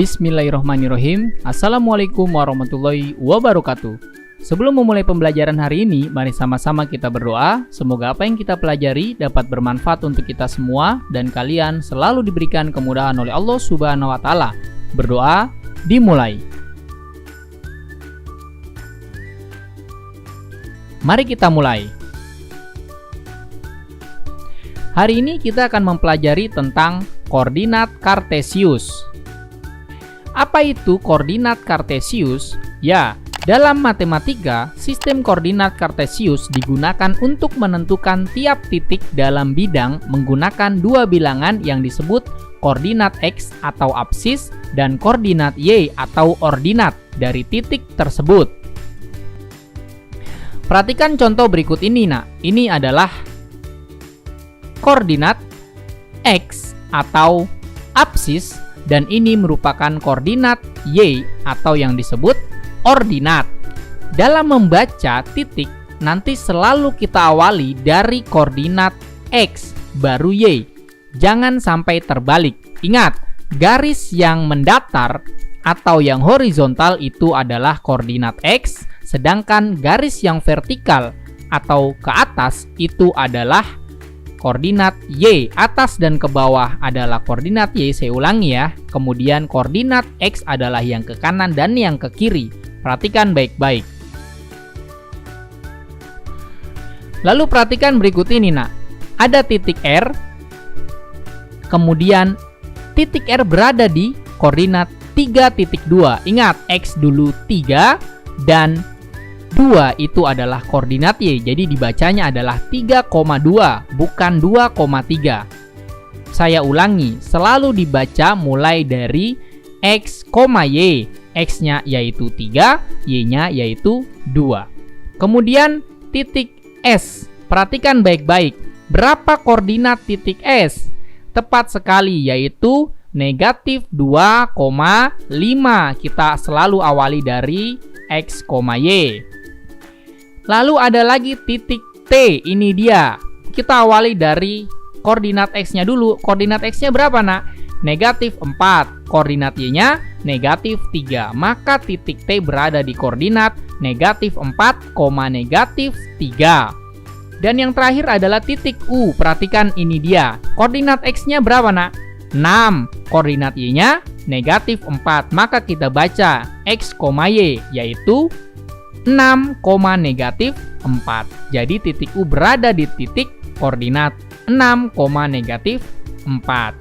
Bismillahirrahmanirrahim. Assalamualaikum warahmatullahi wabarakatuh. Sebelum memulai pembelajaran hari ini, mari sama-sama kita berdoa. Semoga apa yang kita pelajari dapat bermanfaat untuk kita semua dan kalian selalu diberikan kemudahan oleh Allah Subhanahu wa Ta'ala. Berdoa dimulai. Mari kita mulai. Hari ini kita akan mempelajari tentang koordinat Kartesius. Apa itu koordinat Kartesius? Ya, dalam matematika, sistem koordinat Kartesius digunakan untuk menentukan tiap titik dalam bidang menggunakan dua bilangan yang disebut koordinat X atau absis dan koordinat Y atau ordinat dari titik tersebut. Perhatikan contoh berikut ini, Ini adalah koordinat X atau absis dan ini merupakan koordinat Y atau yang disebut ordinat. Dalam membaca titik, nanti selalu kita awali dari koordinat X baru Y. Jangan sampai terbalik. Ingat, garis yang mendatar atau yang horizontal itu adalah koordinat X, sedangkan garis yang vertikal atau ke atas itu adalah koordinat Y. Atas dan ke bawah adalah koordinat Y, saya ulangi ya. Kemudian koordinat X adalah yang ke kanan dan yang ke kiri. Perhatikan baik-baik. Lalu perhatikan berikut ini, Ada titik R, kemudian titik R berada di koordinat 3.2. Ingat, X dulu 3 dan 2 itu adalah koordinat Y, jadi dibacanya adalah 3,2 bukan 2,3. Saya ulangi, selalu dibaca mulai dari X, Y. X-nya yaitu 3, Y-nya yaitu 2. Kemudian titik S, perhatikan baik-baik. Berapa koordinat titik S? Tepat sekali, yaitu negatif 2,5. Kita selalu awali dari X, Y. Lalu ada lagi titik T, ini dia. Kita awali dari koordinat X-nya dulu. Koordinat X-nya berapa, Negatif 4. Koordinat Y-nya negatif 3. Maka titik T berada di koordinat negatif 4, negatif 3. Dan yang terakhir adalah titik U. Perhatikan ini dia. Koordinat X-nya berapa, 6. Koordinat Y-nya negatif 4. Maka kita baca X, Y, yaitu 6, negatif 4. Jadi titik U berada di titik koordinat 6, negatif 4.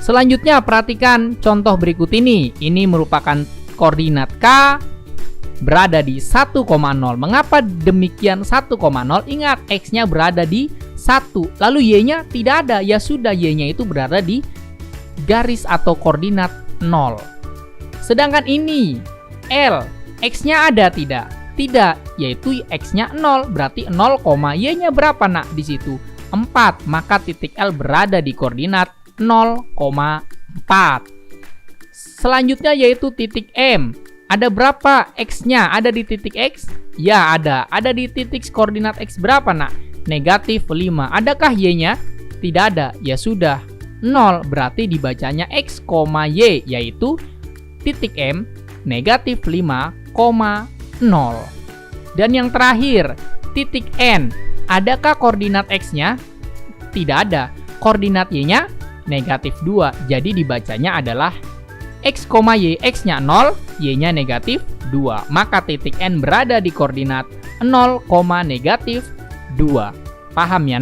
Selanjutnya perhatikan contoh berikut ini. Ini merupakan koordinat K berada di 1,0. Mengapa demikian 1,0? Ingat, X-nya berada di 1. Lalu Y-nya tidak ada. Ya sudah, Y-nya itu berada di garis atau koordinat 0. Sedangkan ini L, X-nya ada tidak? Tidak, yaitu X-nya 0, berarti 0, Y-nya berapa, di situ? 4, maka titik L berada di koordinat 0,4. Selanjutnya yaitu titik M. Ada berapa X-nya? Ada di titik X? Ya, ada. Ada di titik koordinat X berapa, Negatif 5. Adakah Y-nya? Tidak ada. Ya sudah, 0, berarti dibacanya X, Y, yaitu titik M negatif 5,0. Dan yang terakhir, titik N. Adakah koordinat X-nya? Tidak ada. Koordinat Y-nya negatif 2. Jadi dibacanya adalah X, Y. X-nya 0, Y-nya negatif 2. Maka titik N berada di koordinat 0, negatif 2. Paham ya,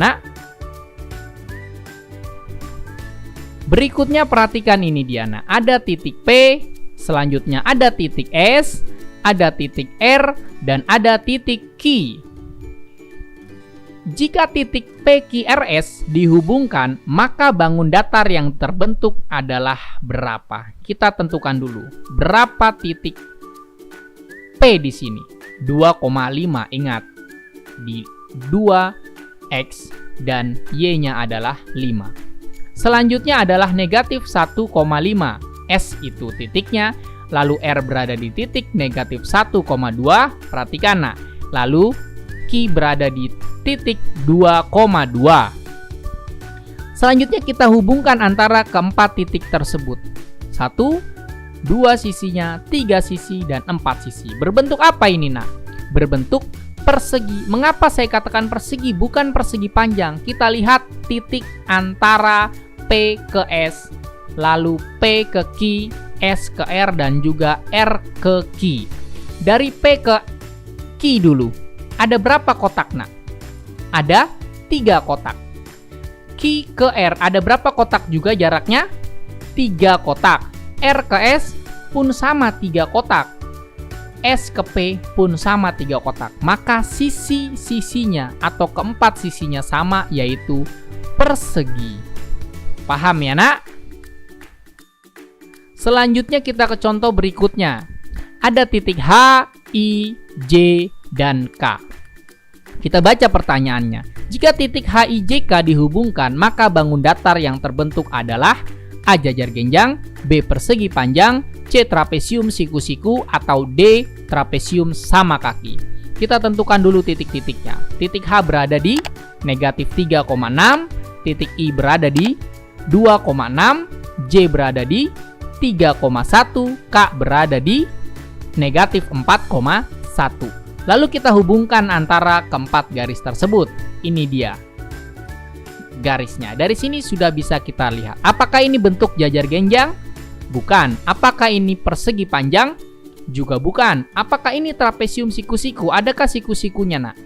Berikutnya perhatikan ini dia, Ada titik P, selanjutnya ada titik S, ada titik R, dan ada titik Q. Jika titik PQRS dihubungkan, maka bangun datar yang terbentuk adalah berapa? Kita tentukan dulu. Berapa titik P di sini? 2,5. Ingat, di 2X dan Y-nya adalah 5. Selanjutnya adalah negatif 1,5. S itu titiknya, lalu R berada di titik negatif 1,2, perhatikan, Lalu Q berada di titik 2,2. Selanjutnya kita hubungkan antara keempat titik tersebut. 1, 2 sisinya, 3 sisi, dan 4 sisi. Berbentuk apa ini, nak? Berbentuk persegi. Mengapa saya katakan persegi, bukan persegi panjang? Kita lihat titik antara P ke S, lalu P ke Q, S ke R, dan juga R ke Q. Dari P ke Q dulu, ada berapa kotak, nak? Ada 3 kotak. Q ke R, ada berapa kotak juga jaraknya? 3 kotak. R ke S pun sama 3 kotak. S ke P pun sama 3 kotak. Maka sisi-sisinya atau keempat sisinya sama, yaitu persegi. Paham ya, nak? Selanjutnya kita ke contoh berikutnya. Ada titik H, I, J, dan K. Kita baca pertanyaannya. Jika titik H, I, J, K dihubungkan, maka bangun datar yang terbentuk adalah A. Jajar genjang, B. Persegi panjang, C. Trapesium siku-siku, atau D. Trapesium sama kaki. Kita tentukan dulu titik-titiknya. Titik H berada di negatif 3,6, titik I berada di 2,6, J berada di 3,1, K berada di negatif 4,1. Lalu kita hubungkan antara keempat garis tersebut. Ini dia garisnya. Dari sini sudah bisa kita lihat. Apakah ini bentuk jajar genjang? Bukan. Apakah ini persegi panjang? Juga bukan. Apakah ini trapesium siku-siku? Adakah siku-sikunya, nak?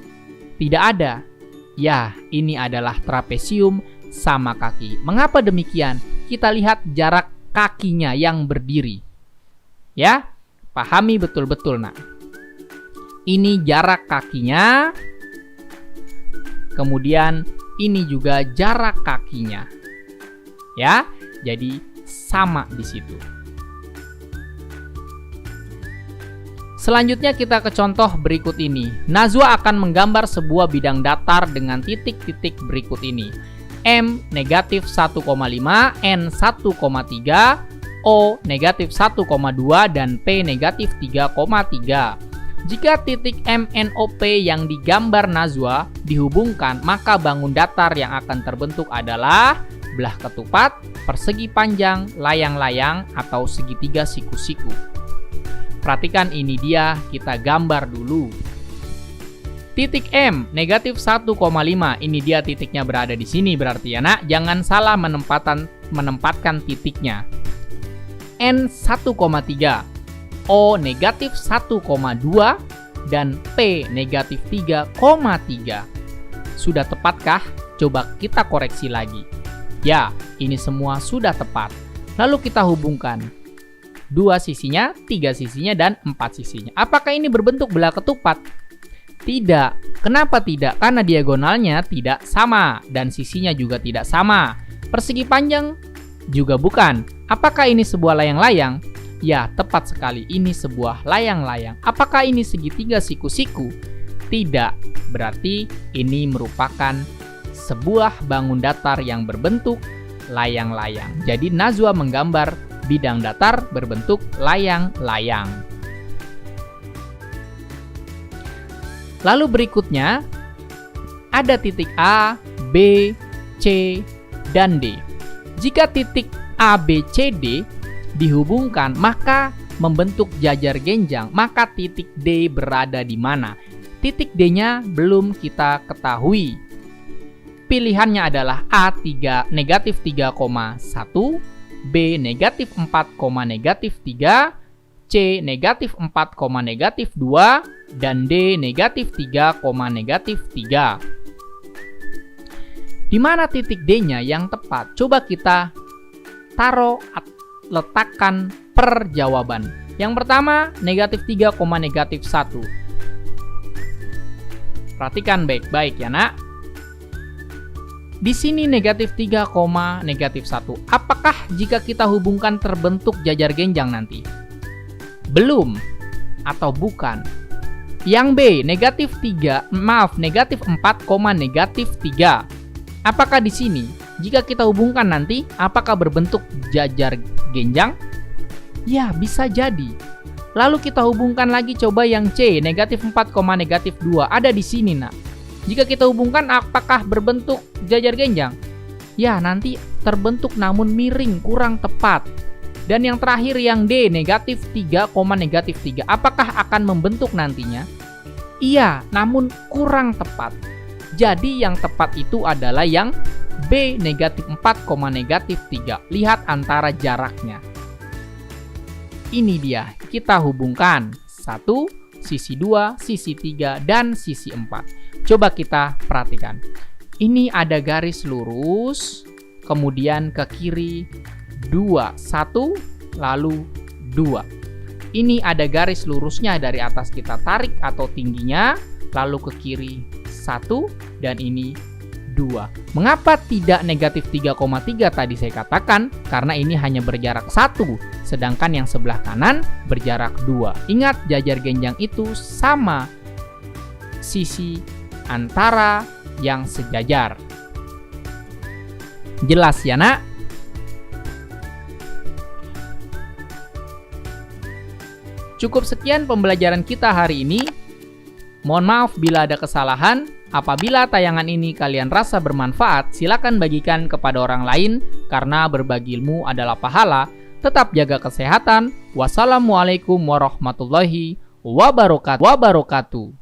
Tidak ada. Ya, ini adalah trapesium sama kaki. Mengapa demikian? Kita lihat jarak kakinya yang berdiri. Ya, pahami betul-betul, nak. Ini jarak kakinya, kemudian ini juga jarak kakinya, ya. Jadi sama di situ. Selanjutnya kita ke contoh berikut ini. Najwa akan menggambar sebuah bidang datar dengan titik-titik berikut ini. M negatif 1,5, N 1,3, O negatif 1,2, dan P negatif 3,3. Jika titik MNOP yang digambar Najwa dihubungkan, maka bangun datar yang akan terbentuk adalah belah ketupat, persegi panjang, layang-layang, atau segitiga siku-siku. Perhatikan ini dia, kita gambar dulu. Titik M, negatif 1,5, ini dia titiknya berada di sini berarti ya, nak. Jangan salah menempatkan titiknya. N 1,3. O negatif 1,2 dan P negatif 3,3. Sudah tepatkah? Coba kita koreksi lagi. Ya, ini semua sudah tepat. Lalu kita hubungkan 2 sisinya, 3 sisinya, dan 4 sisinya. Apakah ini berbentuk belah ketupat? Tidak. Kenapa tidak? Karena diagonalnya tidak sama dan sisinya juga tidak sama. Persegi panjang juga bukan. Apakah ini sebuah layang-layang? Ya, tepat sekali, ini sebuah layang-layang. Apakah ini segitiga siku-siku? Tidak, berarti ini merupakan sebuah bangun datar yang berbentuk layang-layang. Jadi Najwa menggambar bidang datar berbentuk layang-layang. Lalu berikutnya, ada titik A, B, C, dan D. Jika titik A, B, C, D dihubungkan, maka membentuk jajar genjang. Maka titik D berada di mana? Titik D-nya belum kita ketahui. Pilihannya adalah A negatif 3,1, B negatif 4, negatif 3, C negatif 4, negatif 2, dan D negatif 3, negatif 3. Di mana titik D-nya yang tepat? Coba kita taruh letakkan per jawaban. Yang pertama, negatif 3, negatif 1. Perhatikan baik-baik ya, nak. Di sini negatif 3, negatif 1. Apakah jika kita hubungkan terbentuk jajar genjang nanti? Belum atau bukan? Yang B, negatif 4, negatif 3. Apakah di sini jika kita hubungkan nanti, apakah berbentuk jajar genjang? Ya, bisa jadi. Lalu kita hubungkan lagi, coba yang C, negatif 4, negatif 2. Ada di sini, nak. Jika kita hubungkan, apakah berbentuk jajar genjang? Ya, nanti terbentuk namun miring, kurang tepat. Dan yang terakhir yang D, negatif 3, negatif 3. Apakah akan membentuk nantinya? Iya, namun kurang tepat. Jadi yang tepat itu adalah yang B, negatif 4, negatif 3. Lihat antara jaraknya. Ini dia, kita hubungkan. 1, sisi 2, sisi 3, dan sisi 4. Coba kita perhatikan. Ini ada garis lurus, kemudian ke kiri 2, 1, lalu 2. Ini ada garis lurusnya dari atas kita tarik atau tingginya, lalu ke kiri 1, dan ini 2. Mengapa tidak negatif 3,3 tadi saya katakan? Karena ini hanya berjarak 1, sedangkan yang sebelah kanan berjarak 2. Ingat, jajar genjang itu sama sisi antara yang sejajar. Jelas ya, Nak? Cukup sekian pembelajaran kita hari ini. Mohon maaf bila ada kesalahan. Apabila tayangan ini kalian rasa bermanfaat, silakan bagikan kepada orang lain karena berbagi ilmu adalah pahala. Tetap jaga kesehatan. Wassalamualaikum warahmatullahi wabarakatuh.